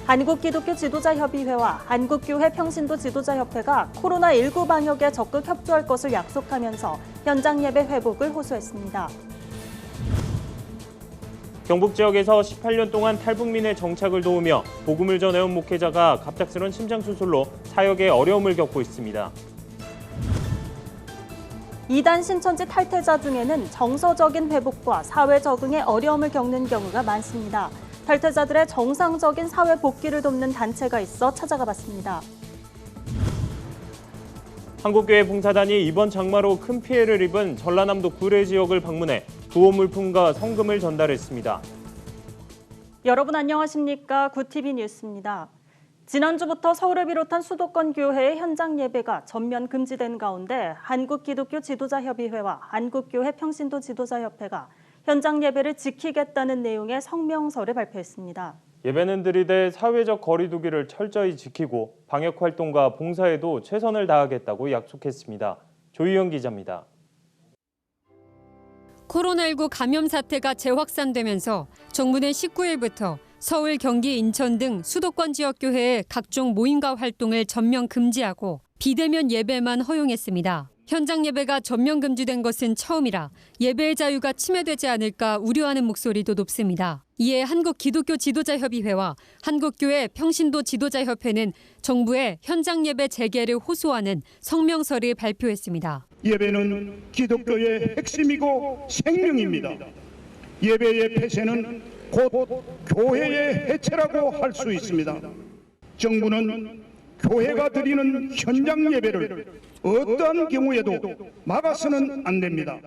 한국기독교 지도자협의회와 한국교회 평신도 지도자협회가 코로나19 방역에 적극 협조할 것을 약속하면서 현장 예배 회복을 호소했습니다. 경북 지역에서 18년 동안 탈북민의 정착을 도우며 복음을 전해온 목회자가 갑작스런 심장 수술로 사역에 어려움을 겪고 있습니다. 이단 신천지 탈퇴자 중에는 정서적인 회복과 사회 적응에 어려움을 겪는 경우가 많습니다. 탈퇴자들의 정상적인 사회 복귀를 돕는 단체가 있어 찾아가 봤습니다. 한국교회 봉사단이 이번 장마로 큰 피해를 입은 전라남도 구례 지역을 방문해 구호 물품과 성금을 전달했습니다. 여러분 안녕하십니까? 구TV 뉴스입니다. 지난주부터 서울을 비롯한 수도권 교회의 현장 예배가 전면 금지된 가운데 한국기독교 지도자협의회와 한국교회 평신도 지도자협회가 현장 예배를 지키겠다는 내용의 성명서를 발표했습니다. 예배는 들이대 사회적 거리 두기를 철저히 지키고 방역 활동과 봉사에도 최선을 다하겠다고 약속했습니다. 조희영 기자입니다. 코로나19 감염 사태가 재확산되면서 정부는 19일부터 서울, 경기, 인천 등 수도권 지역 교회의 각종 모임과 활동을 전면 금지하고 비대면 예배만 허용했습니다. 현장 예배가 전면 금지된 것은 처음이라 예배의 자유가 침해되지 않을까 우려하는 목소리도 높습니다. 이에 한국기독교 지도자협의회와 한국교회 평신도 지도자협회는 정부의 현장 예배 재개를 호소하는 성명서를 발표했습니다. 예배는 기독교의 핵심이고 생명입니다. 예배의 폐쇄는 곧 교회의 해체라고 할 수 있습니다. 정부는 교회가 드리는 현장 예배를 어떠한 경우에도 막아서는 안 됩니다.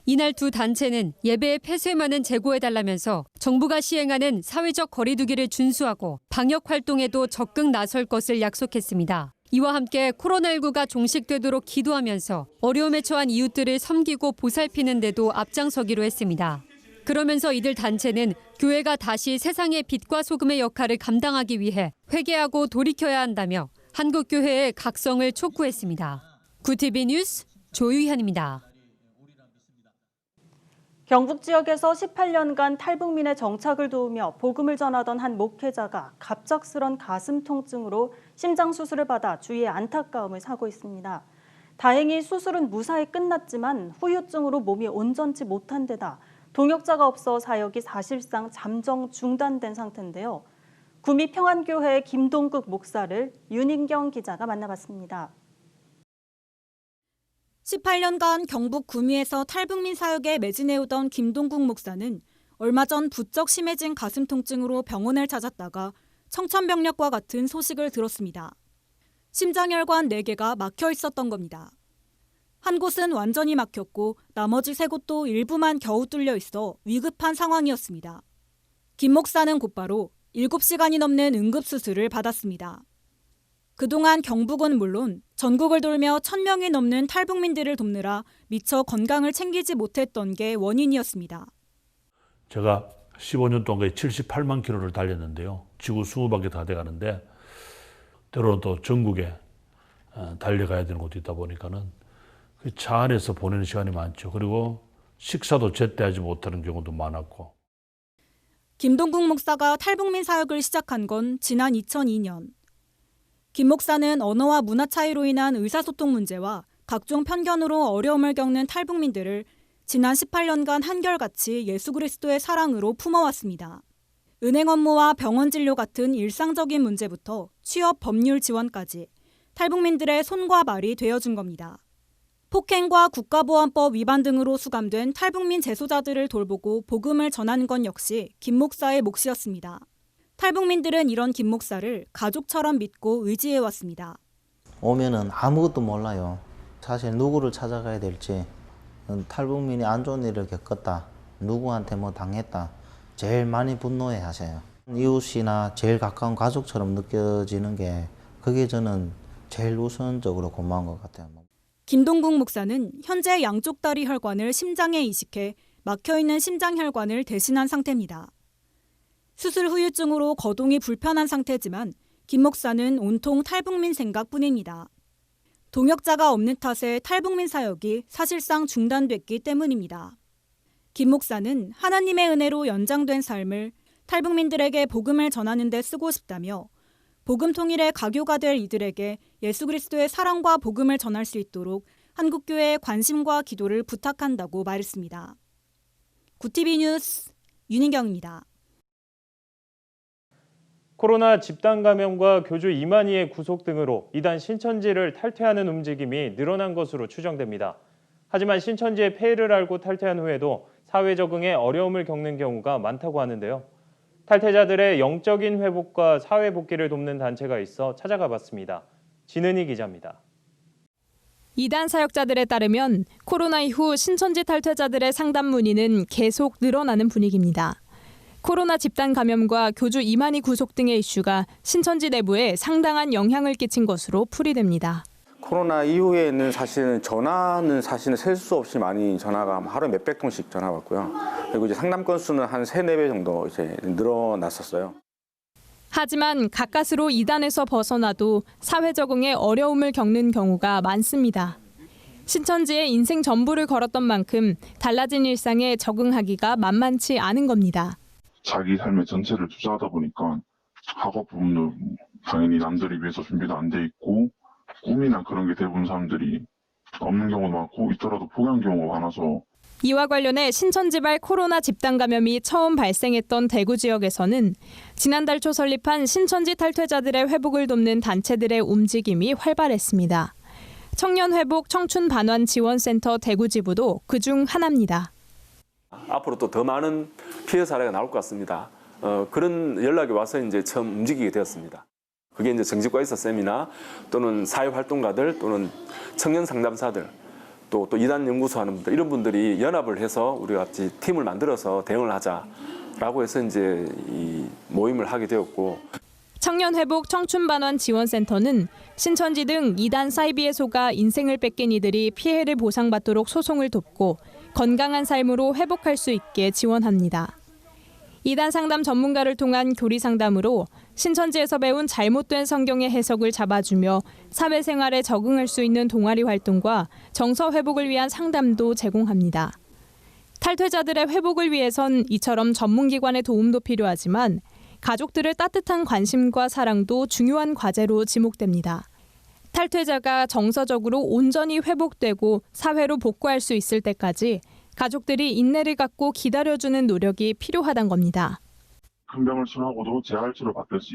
이날 두 단체는 예배의 폐쇄만은 재고해달라면서 정부가 시행하는 사회적 거리두기를 준수하고 방역 활동에도 적극 나설 것을 약속했습니다. 이와 함께 코로나19가 종식되도록 기도하면서 어려움에 처한 이웃들을 섬기고 보살피는 데도 앞장서기로 했습니다. 그러면서 이들 단체는 교회가 다시 세상의 빛과 소금의 역할을 감당하기 위해 회개하고 돌이켜야 한다며 한국교회의 각성을 촉구했습니다. 구TV 뉴스 조유현입니다. 경북 지역에서 18년간 탈북민의 정착을 도우며 복음을 전하던 한 목회자가 갑작스런 가슴 통증으로 심장 수술을 받아 주위의 안타까움을 사고 있습니다. 다행히 수술은 무사히 끝났지만 후유증으로 몸이 온전치 못한 데다 동역자가 없어 사역이 사실상 잠정 중단된 상태인데요. 구미 평안교회의 김동국 목사를 윤인경 기자가 만나봤습니다. 18년간 경북 구미에서 탈북민 사역에 매진해오던 김동국 목사는 얼마 전 부쩍 심해진 가슴 통증으로 병원을 찾았다가 청천벽력과 같은 소식을 들었습니다. 심장혈관 4개가 막혀 있었던 겁니다. 한 곳은 완전히 막혔고 나머지 3곳도 일부만 겨우 뚫려 있어 위급한 상황이었습니다. 김 목사는 곧바로 7시간이 넘는 응급수술을 받았습니다. 그동안 경북은 물론 전국을 돌며 1,000명이 넘는 탈북민들을 돕느라 미처 건강을 챙기지 못했던 게 원인이었습니다. 제가 15년 동안 78만 킬로를 달렸는데요. 지구 20바퀴 다 돼가는데 때로는 또 전국에 달려가야 되는 곳도 있다 보니까는 그 차 안에서 보내는 시간이 많죠. 그리고 식사도 제때 하지 못하는 경우도 많았고. 김동국 목사가 탈북민 사역을 시작한 건 지난 2002년. 김 목사는 언어와 문화 차이로 인한 의사소통 문제와 각종 편견으로 어려움을 겪는 탈북민들을 지난 18년간 한결같이 예수 그리스도의 사랑으로 품어왔습니다. 은행 업무와 병원 진료 같은 일상적인 문제부터 취업 법률 지원까지 탈북민들의 손과 발이 되어준 겁니다. 폭행과 국가보안법 위반 등으로 수감된 탈북민 재소자들을 돌보고 복음을 전하는 건 역시 김 목사의 몫이었습니다. 탈북민들은 이런 김 목사를 가족처럼 믿고 의지해왔습니다. 오면은 아무것도 몰라요. 사실 누구를 찾아가야 될지, 탈북민이 안 좋은 일을 겪었다, 누구한테 뭐 당했다, 제일 많이 분노해 하셔요. 이웃이나 제일 가까운 가족처럼 느껴지는 게 그게 저는 제일 우선적으로 고마운 것 같아요. 김동국 목사는 현재 양쪽 다리 혈관을 심장에 이식해 막혀있는 심장혈관을 대신한 상태입니다. 수술 후유증으로 거동이 불편한 상태지만 김 목사는 온통 탈북민 생각뿐입니다. 동역자가 없는 탓에 탈북민 사역이 사실상 중단됐기 때문입니다. 김 목사는 하나님의 은혜로 연장된 삶을 탈북민들에게 복음을 전하는 데 쓰고 싶다며 복음 통일의 가교가 될 이들에게 예수 그리스도의 사랑과 복음을 전할 수 있도록 한국교회의 관심과 기도를 부탁한다고 말했습니다. 구TV 뉴스 윤인경입니다. 코로나 집단 감염과 교주 이만희의 구속 등으로 이단 신천지를 탈퇴하는 움직임이 늘어난 것으로 추정됩니다. 하지만 신천지의 폐해를 알고 탈퇴한 후에도 사회 적응에 어려움을 겪는 경우가 많다고 하는데요. 탈퇴자들의 영적인 회복과 사회 복귀를 돕는 단체가 있어 찾아가 봤습니다. 진은희 기자입니다. 이단 사역자들에 따르면 코로나 이후 신천지 탈퇴자들의 상담 문의는 계속 늘어나는 분위기입니다. 코로나 집단 감염과 교주 이만희 구속 등의 이슈가 신천지 내부에 상당한 영향을 끼친 것으로 풀이됩니다. 코로나 이후에는 전화는 셀 수 없이 많이 전화가 하루에 몇백 통씩 전화 왔고요. 그리고 이제 상담 건수는 한 3-4배 정도 이제 늘어났었어요. 하지만 가까스로 이단에서 벗어나도 사회 적응에 어려움을 겪는 경우가 많습니다. 신천지의 인생 전부를 걸었던 만큼 달라진 일상에 적응하기가 만만치 않은 겁니다. 자기 삶의 전체를 투자하다 보니까 학업 부분도 당연히 남들에 비해서 준비도 안 돼 있고 꿈이나 그런 게 대부분 사람들이 없는 경우도 많고 있더라도 포기한 경우가 많아서 이와 관련해 신천지발 코로나 집단 감염이 처음 발생했던 대구 지역에서는 지난달 초 설립한 신천지 탈퇴자들의 회복을 돕는 단체들의 움직임이 활발했습니다. 청년회복 청춘반환지원센터 대구지부도 그중 하나입니다. 앞으로 또 더 많은 피해 사례가 나올 것 같습니다. 그런 연락이 와서 이제 처음 움직이게 되었습니다. 그게 이제 정직과 의사 세미나 또는 사회활동가들 또는 청년 상담사들 또 이단 연구소 하는 분들 이런 분들이 연합을 해서 우리가 같이 팀을 만들어서 대응을 하자라고 해서 이제 이 모임을 하게 되었고. 청년회복 청춘반환지원센터는 신천지 등 이단 사이비에 속아 인생을 뺏긴 이들이 피해를 보상받도록 소송을 돕고 건강한 삶으로 회복할 수 있게 지원합니다. 이단 상담 전문가를 통한 교리 상담으로 신천지에서 배운 잘못된 성경의 해석을 잡아주며 사회생활에 적응할 수 있는 동아리 활동과 정서 회복을 위한 상담도 제공합니다. 탈퇴자들의 회복을 위해선 이처럼 전문기관의 도움도 필요하지만 가족들의 따뜻한 관심과 사랑도 중요한 과제로 지목됩니다. 탈퇴자가 정서적으로 온전히 회복되고 사회로 복구할 수 있을 때까지 가족들이 인내를 갖고 기다려주는 노력이 필요하단 겁니다. 큰 병을 치료하고도 재활치료 받듯이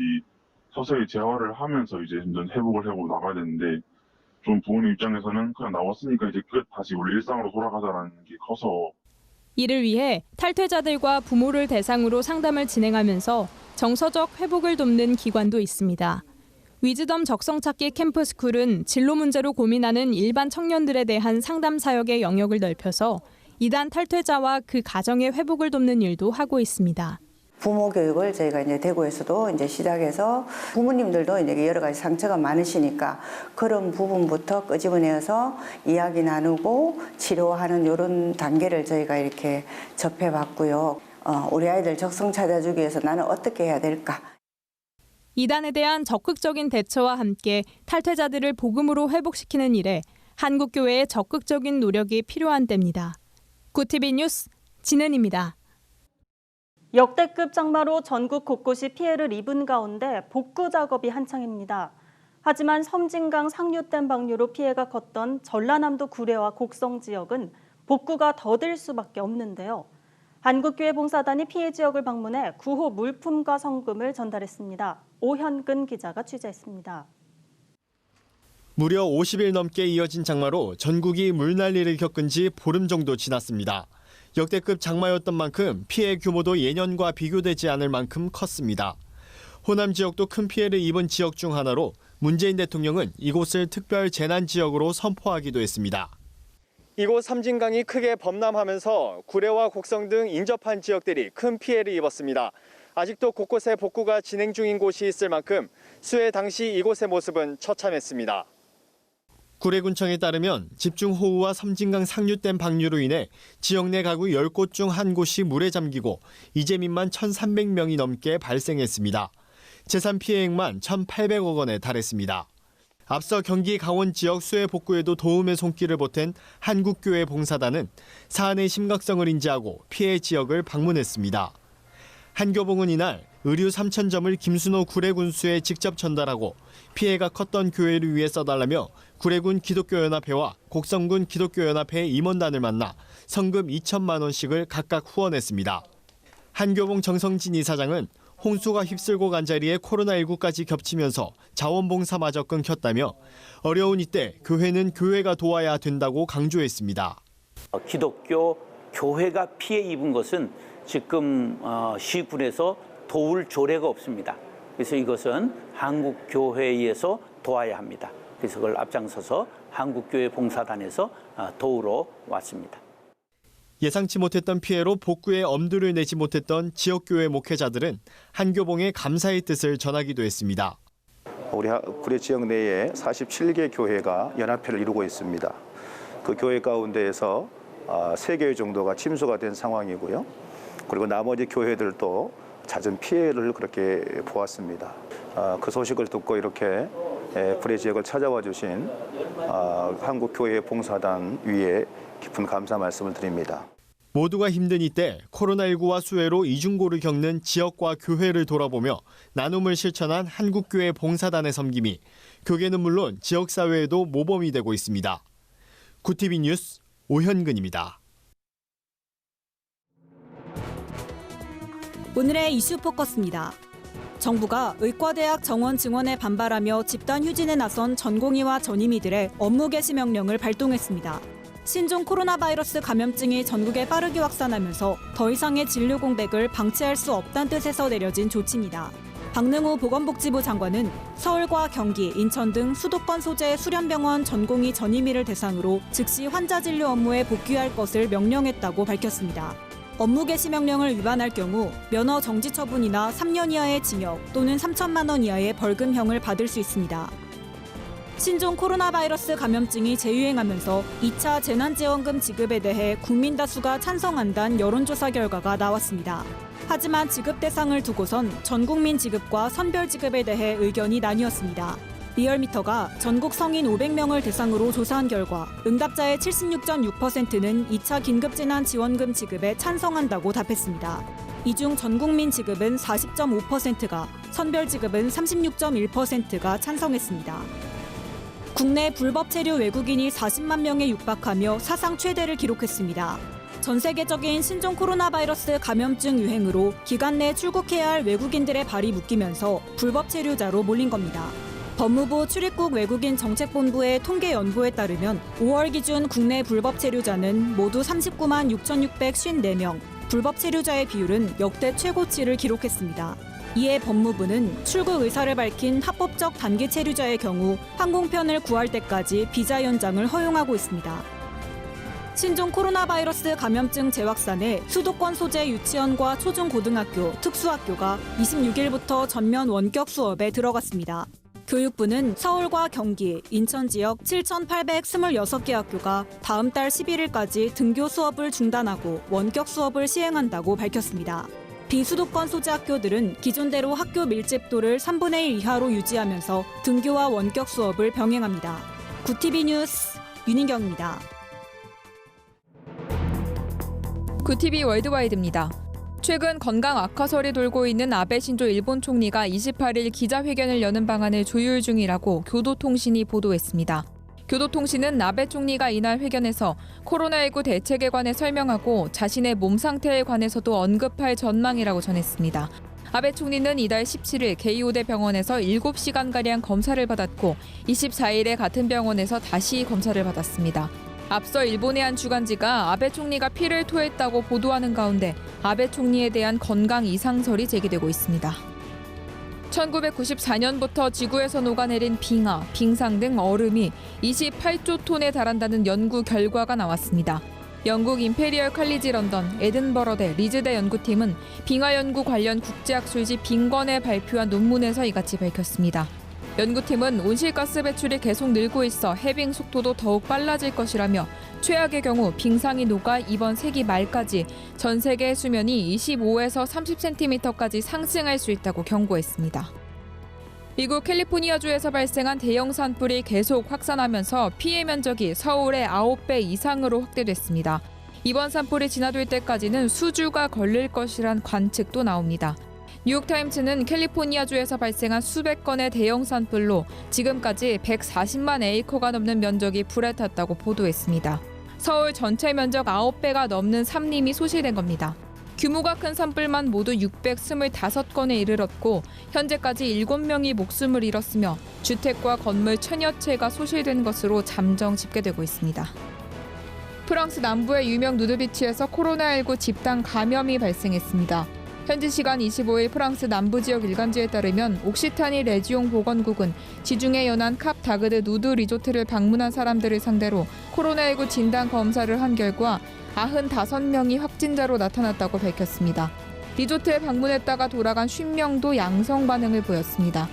서서히 재활을 하면서 이제 회복을 하고 나가야 되는데 좀 부모님 입장에서는 그냥 나왔으니까 이제 끝 다시 원래 일상으로 돌아가자라는 게 커서 이를 위해 탈퇴자들과 부모를 대상으로 상담을 진행하면서 정서적 회복을 돕는 기관도 있습니다. 위즈덤 적성찾기 캠프스쿨은 진로 문제로 고민하는 일반 청년들에 대한 상담 사역의 영역을 넓혀서 이단 탈퇴자와 그 가정의 회복을 돕는 일도 하고 있습니다. 부모 교육을 저희가 이제 대구에서도 이제 시작해서 부모님들도 이제 여러 가지 상처가 많으시니까 그런 부분부터 끄집어내서 이야기 나누고 치료하는 이런 단계를 저희가 이렇게 접해봤고요. 우리 아이들 적성 찾아주기 위해서 나는 어떻게 해야 될까? 이단에 대한 적극적인 대처와 함께 탈퇴자들을 복음으로 회복시키는 일에 한국교회의 적극적인 노력이 필요한 때입니다. 구TV 뉴스 진은입니다. 역대급 장마로 전국 곳곳이 피해를 입은 가운데 복구 작업이 한창입니다. 하지만 섬진강 상류댐 방류로 피해가 컸던 전라남도 구례와 곡성 지역은 복구가 더딜 수밖에 없는데요. 한국교회 봉사단이 피해 지역을 방문해 구호 물품과 성금을 전달했습니다. 오현근 기자가 취재했습니다. 무려 50일 넘게 이어진 장마로 전국이 물난리를 겪은 지 보름 정도 지났습니다. 역대급 장마였던 만큼 피해 규모도 예년과 비교되지 않을 만큼 컸습니다. 호남 지역도 큰 피해를 입은 지역 중 하나로 문재인 대통령은 이곳을 특별 재난 지역으로 선포하기도 했습니다. 이곳 섬진강이 크게 범람하면서 구례와 곡성 등 인접한 지역들이 큰 피해를 입었습니다. 아직도 곳곳에 복구가 진행 중인 곳이 있을 만큼 수해 당시 이곳의 모습은 처참했습니다. 구례군청에 따르면 집중호우와 섬진강 상류댐 방류로 인해 지역 내 가구 10곳 중 한 곳이 물에 잠기고 이재민만 1,300명이 넘게 발생했습니다. 재산 피해액만 1,800억 원에 달했습니다. 앞서 경기 강원 지역 수해 복구에도 도움의 손길을 보탠 한국교회 봉사단은 사안의 심각성을 인지하고 피해 지역을 방문했습니다. 한교봉은 이날 의류 3,000점을 김순호 구례군수에 직접 전달하고 피해가 컸던 교회를 위해 써달라며 구례군 기독교연합회와 곡성군 기독교연합회 임원단을 만나 성금 2천만 원씩을 각각 후원했습니다. 한교봉 정성진 이사장은 홍수가 휩쓸고 간 자리에 코로나19까지 겹치면서 자원봉사마저 끊겼다며 어려운 이때 교회는 교회가 도와야 된다고 강조했습니다. 기독교 교회가 피해 입은 것은 지금 시군에서 도울 조례가 없습니다. 그래서 이것은 한국교회에서 도와야 합니다. 그래서 그걸 앞장서서 한국교회 봉사단에서 도우러 왔습니다. 예상치 못했던 피해로 복구에 엄두를 내지 못했던 지역교회 목회자들은 한교봉에 감사의 뜻을 전하기도 했습니다. 우리 구례 지역 내에 47개 교회가 연합회를 이루고 있습니다. 그 교회 가운데에서 3개 정도가 침수가 된 상황이고요. 그리고 나머지 교회들도 잦은 피해를 그렇게 보았습니다. 그 소식을 듣고 이렇게 구례 지역을 찾아와 주신 한국교회 봉사단 위에 깊은 감사 말씀을 드립니다. 모두가 힘든 이때 코로나19와 수해로 이중고를 겪는 지역과 교회를 돌아보며 나눔을 실천한 한국교회 봉사단의 섬김이 교계는 물론 지역사회에도 모범이 되고 있습니다. 구TV 뉴스 오현근입니다. 오늘의 이슈 포커스입니다. 정부가 의과대학 정원 증원에 반발하며 집단 휴진에 나선 전공의와 전임의들의 업무 개시 명령을 발동했습니다. 신종 코로나 바이러스 감염증이 전국에 빠르게 확산하면서 더 이상의 진료 공백을 방치할 수 없다는 뜻에서 내려진 조치입니다. 박능우 보건복지부 장관은 서울과 경기, 인천 등 수도권 소재 수련병원 전공의 전임의를 대상으로 즉시 환자 진료 업무에 복귀할 것을 명령했다고 밝혔습니다. 업무 개시 명령을 위반할 경우 면허 정지 처분이나 3년 이하의 징역 또는 3천만 원 이하의 벌금형을 받을 수 있습니다. 신종 코로나 바이러스 감염증이 재유행하면서 2차 재난지원금 지급에 대해 국민 다수가 찬성한다는 여론조사 결과가 나왔습니다. 하지만 지급 대상을 두고선 전 국민 지급과 선별 지급에 대해 의견이 나뉘었습니다. 리얼미터가 전국 성인 500명을 대상으로 조사한 결과 응답자의 76.6%는 2차 긴급재난지원금 지급에 찬성한다고 답했습니다. 이 중 전국민 지급은 40.5%가, 선별 지급은 36.1%가 찬성했습니다. 국내 불법 체류 외국인이 40만 명에 육박하며 사상 최대를 기록했습니다. 전 세계적인 신종 코로나 바이러스 감염증 유행으로 기간 내 출국해야 할 외국인들의 발이 묶이면서 불법 체류자로 몰린 겁니다. 법무부 출입국 외국인 정책본부의 통계 연보에 따르면 5월 기준 국내 불법 체류자는 모두 39만 6,654명, 불법 체류자의 비율은 역대 최고치를 기록했습니다. 이에 법무부는 출국 의사를 밝힌 합법적 단기 체류자의 경우 항공편을 구할 때까지 비자 연장을 허용하고 있습니다. 신종 코로나 바이러스 감염증 재확산에 수도권 소재 유치원과 초중고등학교, 특수학교가 26일부터 전면 원격 수업에 들어갔습니다. 교육부는 서울과 경기, 인천 지역 7,826개 학교가 다음 달 11일까지 등교 수업을 중단하고 원격 수업을 시행한다고 밝혔습니다. 비수도권 소재 학교들은 기존대로 학교 밀집도를 3분의 1 이하로 유지하면서 등교와 원격 수업을 병행합니다. 구TV 뉴스 윤인경입니다. 구TV 월드와이드입니다. 최근 건강 악화설이 돌고 있는 아베 신조 일본 총리가 28일 기자회견을 여는 방안을 조율 중이라고 교도통신이 보도했습니다. 교도통신은 아베 총리가 이날 회견에서 코로나19 대책에 관해 설명하고 자신의 몸 상태에 관해서도 언급할 전망이라고 전했습니다. 아베 총리는 이달 17일 게이오대 병원에서 7시간가량 검사를 받았고 24일에 같은 병원에서 다시 검사를 받았습니다. 앞서 일본의 한 주간지가 아베 총리가 피를 토했다고 보도하는 가운데 아베 총리에 대한 건강 이상설이 제기되고 있습니다. 1994년부터 지구에서 녹아내린 빙하, 빙상 등 얼음이 28조 톤에 달한다는 연구 결과가 나왔습니다. 영국 임페리얼 칼리지 런던, 에든버러대, 리즈대 연구팀은 빙하 연구 관련 국제학술지 빙건에 발표한 논문에서 이같이 밝혔습니다. 연구팀은 온실가스 배출이 계속 늘고 있어 해빙 속도도 더욱 빨라질 것이라며 최악의 경우 빙상이 녹아 이번 세기 말까지 전 세계 수면이 25에서 30cm까지 상승할 수 있다고 경고했습니다. 미국 캘리포니아주에서 발생한 대형 산불이 계속 확산하면서 피해 면적이 서울의 9배 이상으로 확대됐습니다. 이번 산불이 진화될 때까지는 수주가 걸릴 것이란 관측도 나옵니다. 뉴욕타임즈는 캘리포니아주에서 발생한 수백 건의 대형 산불로 지금까지 140만 에이커가 넘는 면적이 불에 탔다고 보도했습니다. 서울 전체 면적 9배가 넘는 산림이 소실된 겁니다. 규모가 큰 산불만 모두 625건에 이르렀고 현재까지 7명이 목숨을 잃었으며 주택과 건물 1000여 채가 소실된 것으로 잠정 집계되고 있습니다. 프랑스 남부의 유명 누드비치에서 코로나19 집단 감염이 발생했습니다. 현지 시간 25일 프랑스 남부 지역 일간지에 따르면 옥시타니 레지옹 보건국은 지중해 연안 캅 다그드 누드 리조트를 방문한 사람들을 상대로 코로나19 진단 검사를 한 결과 95명이 확진자로 나타났다고 밝혔습니다. 리조트에 방문했다가 돌아간 50명도 양성 반응을 보였습니다.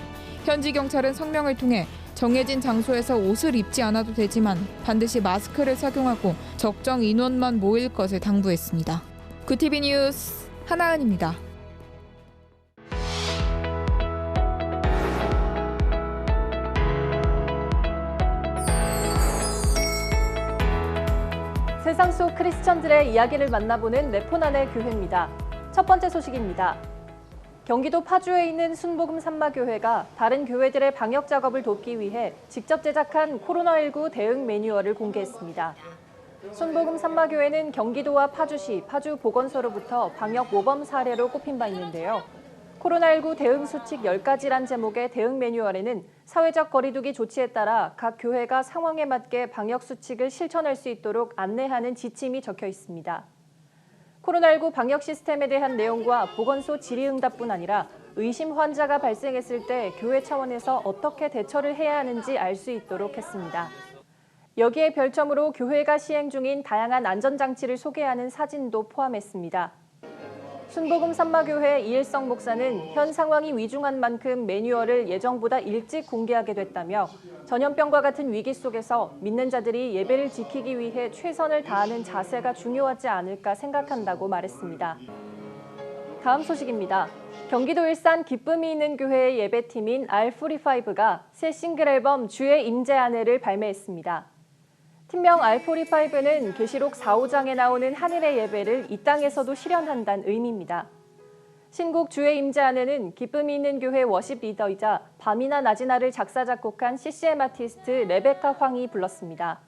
현지 경찰은 성명을 통해 정해진 장소에서 옷을 입지 않아도 되지만 반드시 마스크를 착용하고 적정 인원만 모일 것을 당부했습니다. 구티비 뉴스 하나은입니다. 세상 속 크리스천들의 이야기를 만나보는 네포난의 교회입니다. 첫 번째 소식입니다. 경기도 파주에 있는 순복음 산마교회가 다른 교회들의 방역 작업을 돕기 위해 직접 제작한 코로나19 대응 매뉴얼을 공개했습니다. 순복음 산마교회는 경기도와 파주시, 파주보건소로부터 방역 모범 사례로 꼽힌 바 있는데요. 코로나19 대응 수칙 10가지란 제목의 대응 매뉴얼에는 사회적 거리두기 조치에 따라 각 교회가 상황에 맞게 방역 수칙을 실천할 수 있도록 안내하는 지침이 적혀 있습니다. 코로나19 방역 시스템에 대한 내용과 보건소 질의응답뿐 아니라 의심 환자가 발생했을 때 교회 차원에서 어떻게 대처를 해야 하는지 알 수 있도록 했습니다. 여기에 별점으로 교회가 시행 중인 다양한 안전장치를 소개하는 사진도 포함했습니다. 순복음 산마교회 이일성 목사는 현 상황이 위중한 만큼 매뉴얼을 예정보다 일찍 공개하게 됐다며 전염병과 같은 위기 속에서 믿는 자들이 예배를 지키기 위해 최선을 다하는 자세가 중요하지 않을까 생각한다고 말했습니다. 다음 소식입니다. 경기도 일산 기쁨이 있는 교회의 예배팀인 R45가 새 싱글 앨범 주의 임재 안에를 발매했습니다. 팀명 R45는 계시록 4, 5장에 나오는 하늘의 예배를 이 땅에서도 실현한다는 의미입니다. 신곡 주의 임재 안에는 기쁨이 있는 교회 워십 리더이자 밤이나 낮이나를 작사 작곡한 CCM 아티스트 레베카 황이 불렀습니다.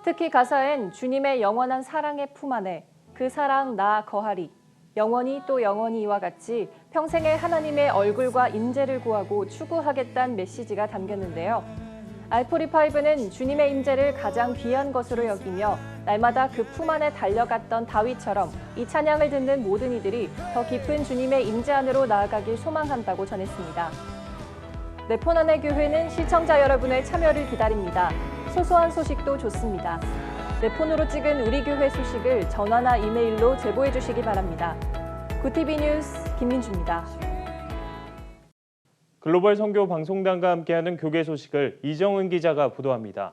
특히 가사엔 주님의 영원한 사랑의 품 안에 그 사랑 나 거하리, 영원히 또 영원히와 같이 평생의 하나님의 얼굴과 임재를 구하고 추구하겠다는 메시지가 담겼는데요. R45는 주님의 임재를 가장 귀한 것으로 여기며 날마다 그 품 안에 달려갔던 다윗처럼 이 찬양을 듣는 모든 이들이 더 깊은 주님의 임재 안으로 나아가길 소망한다고 전했습니다. 네포난의 교회는 시청자 여러분의 참여를 기다립니다. 소소한 소식도 좋습니다. 네폰으로 찍은 우리 교회 소식을 전화나 이메일로 제보해 주시기 바랍니다. 구티비 뉴스 김민주입니다. 글로벌 선교 방송단과 함께하는 교계 소식을 이정은 기자가 보도합니다.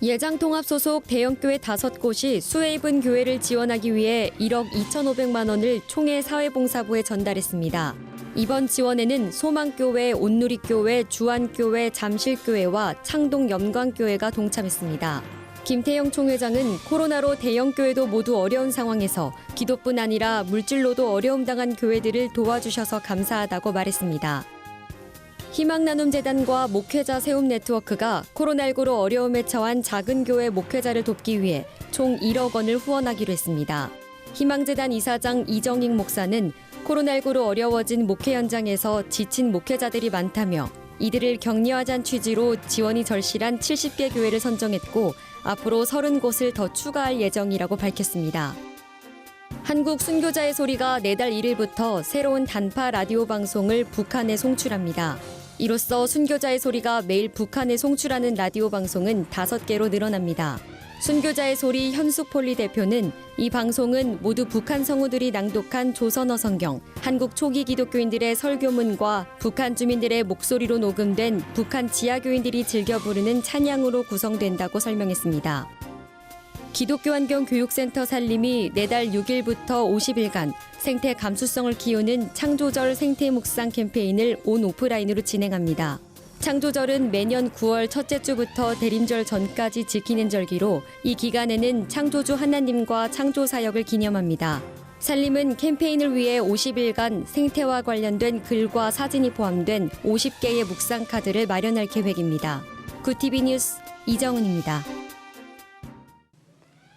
예장통합 소속 대형교회 5곳이 수혜입은 교회를 지원하기 위해 1억 2,500만 원을 총회 사회봉사부에 전달했습니다. 이번 지원에는 소망교회, 온누리교회, 주안교회, 잠실교회와 창동염광교회가 동참했습니다. 김태영 총회장은 코로나로 대형교회도 모두 어려운 상황에서 기도뿐 아니라 물질로도 어려움 당한 교회들을 도와주셔서 감사하다고 말했습니다. 희망나눔재단과 목회자 세움 네트워크가 코로나19로 어려움에 처한 작은 교회 목회자를 돕기 위해 총 1억 원을 후원하기로 했습니다. 희망재단 이사장 이정익 목사는 코로나19로 어려워진 목회 현장에서 지친 목회자들이 많다며 이들을 격려하자는 취지로 지원이 절실한 70개 교회를 선정했고 앞으로 30곳을 더 추가할 예정이라고 밝혔습니다. 한국 순교자의 소리가 내달 1일부터 새로운 단파 라디오 방송을 북한에 송출합니다. 이로써 순교자의 소리가 매일 북한에 송출하는 라디오 방송은 5개로 늘어납니다. 순교자의 소리 현숙폴리 대표는 이 방송은 모두 북한 성우들이 낭독한 조선어 성경, 한국 초기 기독교인들의 설교문과 북한 주민들의 목소리로 녹음된 북한 지하교인들이 즐겨 부르는 찬양으로 구성된다고 설명했습니다. 기독교환경 교육센터 산림이 내달 6일부터 50일간 생태 감수성을 키우는 창조절 생태 묵상 캠페인을 온 오프라인으로 진행합니다. 창조절은 매년 9월 첫째 주부터 대림절 전까지 지키는 절기로 이 기간에는 창조주 하나님과 창조 사역을 기념합니다. 살림은 캠페인을 위해 50일간 생태와 관련된 글과 사진이 포함된 50개의 묵상 카드를 마련할 계획입니다. 구TV 뉴스 이정은입니다.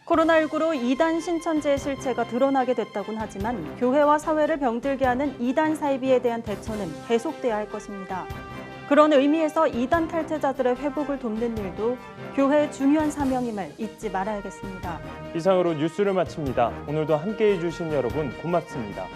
코로나19로 이단 신천지의 실체가 드러나게 됐다곤 하지만 교회와 사회를 병들게 하는 이단 사이비에 대한 대처는 계속돼야 할 것입니다. 그런 의미에서 이단 탈퇴자들의 회복을 돕는 일도 교회의 중요한 사명임을 잊지 말아야겠습니다. 이상으로 뉴스를 마칩니다. 오늘도 함께해 주신 여러분 고맙습니다.